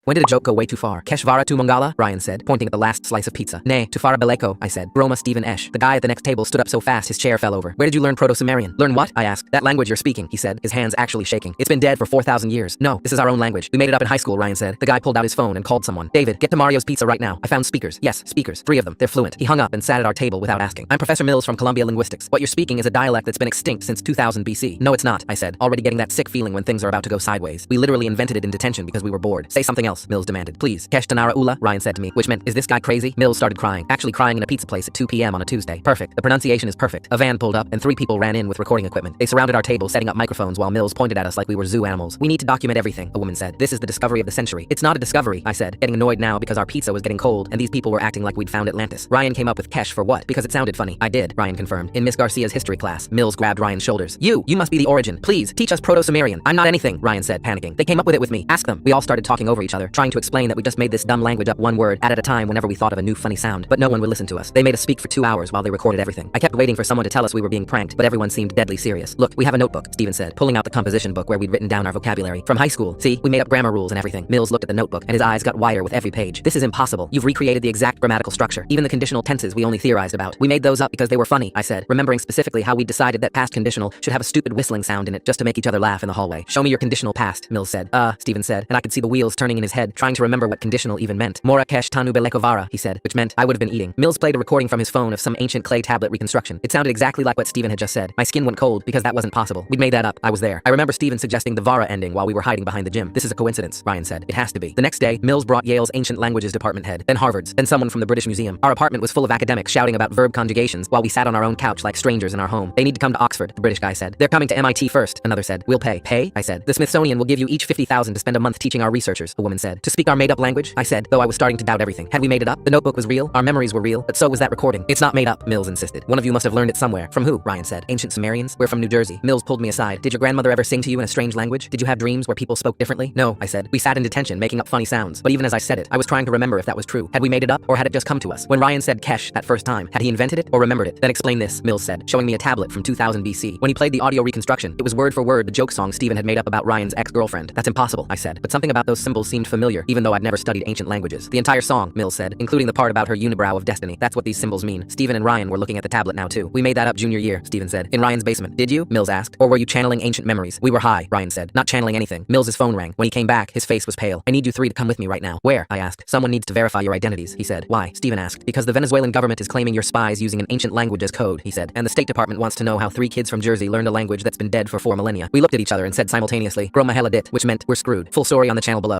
When did a joke go way too far? Keshvara tu Mongala? Ryan said, pointing at the last slice of pizza. Nay, Tufara Beleko, I said. Broma Stephen Esh. The guy at the next table stood up so fast his chair fell over. Where did you learn Proto-Sumerian? Learn what? I asked. That language you're speaking, he said, his hands actually shaking. It's been dead for 4,000 years. No, this is our own language. We made it up in high school, Ryan said. The guy pulled out his phone and called someone. David, get to Mario's Pizza right now. I found speakers. Yes, speakers. 3 of them. They're fluent. He hung up and sat at our table without asking. I'm Professor Mills from Columbia Linguistics. What you're speaking is a dialect that's been extinct since 2000 BC. No, it's not, I said, already getting that sick feeling when things are about to go sideways. We literally invented it in detention because we were bored. Say something else, Mills demanded. Please. Kesh Tanara Ula, Ryan said to me, which meant, is this guy crazy? Mills started crying. Actually crying in a pizza place at 2 p.m. on a Tuesday. Perfect. The pronunciation is perfect. A van pulled up and 3 people ran in with recording equipment. They surrounded our table, setting up microphones while Mills pointed at us like we were zoo animals. We need to document everything, a woman said. This is the discovery of the century. It's not a discovery, I said, getting annoyed now because our pizza was getting cold and these people were acting like we'd found Atlantis. Ryan came up with Kesh for what? Because it sounded funny. I did, Ryan confirmed. In Miss Garcia's history class, Mills grabbed Ryan's shoulders. You must be the origin. Please, teach us Proto-Sumerian. I'm not anything, Ryan said, panicking. They came up with it with me. Ask them. We all started talking over each other, trying to explain that we just made this dumb language up one word at a time whenever we thought of a new funny sound. But no one would listen to us. They made us speak for 2 hours while they recorded everything. I kept waiting for someone to tell us we were being pranked, but everyone seemed deadly serious. Look, we have a notebook, Stephen said, pulling out the composition book where we'd written down our vocabulary. From high school. See, we made up grammar rules and everything. Mills looked at the notebook, and his eyes got wider with every page. This is impossible. You've recreated the exact grammatical structure. Even the conditional tenses we only theorized about. We made those up because they were funny, I said, remembering specifically how we decided that past conditional should have a stupid whistling sound in it just to make each other laugh in the hallway. Show me your conditional past, Mills said. Stephen said, and I could see the wheels turning in his head, trying to remember what conditional even meant. Mora kesh tanu belekovara, he said, which meant I would have been eating. Mills played a recording from his phone of some ancient clay tablet reconstruction. It sounded exactly like what Stephen had just said. My skin went cold because that wasn't possible. We'd made that up. I was there. I remember Stephen suggesting the Vara ending while we were hiding behind the gym. This is a coincidence, Ryan said. It has to be. The next day, Mills brought Yale's ancient languages department head, then Harvard's, then someone from the British Museum. Our apartment was full of academics shouting about verb conjugations while we sat on our own couch like strangers in our home. They need to come to Oxford, the British guy said. They're coming to MIT first, another said. We'll pay. Pay? I said. The Smithsonian will give you each 50,000 to spend a month teaching our researchers, a woman said. To speak our made-up language? I said, though I was starting to doubt everything. Had we made it up? The notebook was real, our memories were real, but so was that recording. It's not made up, Mills insisted. One of you must have learned it somewhere. From who? Ryan said. Ancient Sumerians? We're from New Jersey. Mills pulled me aside. Did your grandmother ever sing to you in a strange language? Did you have dreams where people spoke differently? No, I said. We sat in detention making up funny sounds, but even as I said it, I was trying to remember if that was true. Had we made it up, or had it just come to us? When Ryan said Kesh that first time, had he invented it or remembered it? Then explain this, Mills said, showing me a tablet from 2000 BC. When he played the audio reconstruction, it was word for word the joke song Stephen had made up about Ryan's ex-girlfriend. That's impossible, I said, but something about those symbols seemed familiar, even though I'd never studied ancient languages. The entire song, Mills said, including the part about her unibrow of destiny. That's what these symbols mean. Stephen and Ryan were looking at the tablet now too. We made that up junior year, Stephen said. In Ryan's basement. Did you? Mills asked. Or were you channeling ancient memories? We were high, Ryan said. Not channeling anything. Mills's phone rang. When he came back, his face was pale. I need you 3 to come with me right now. Where? I asked. Someone needs to verify your identities, he said. Why? Stephen asked. Because the Venezuelan government is claiming you're spies using an ancient language as code, he said. And the State Department wants to know how 3 kids from Jersey learned a language that's been dead for 4 millennia. We looked at each other and said simultaneously, Gromahela dit, which meant we're screwed. Full story on the channel below.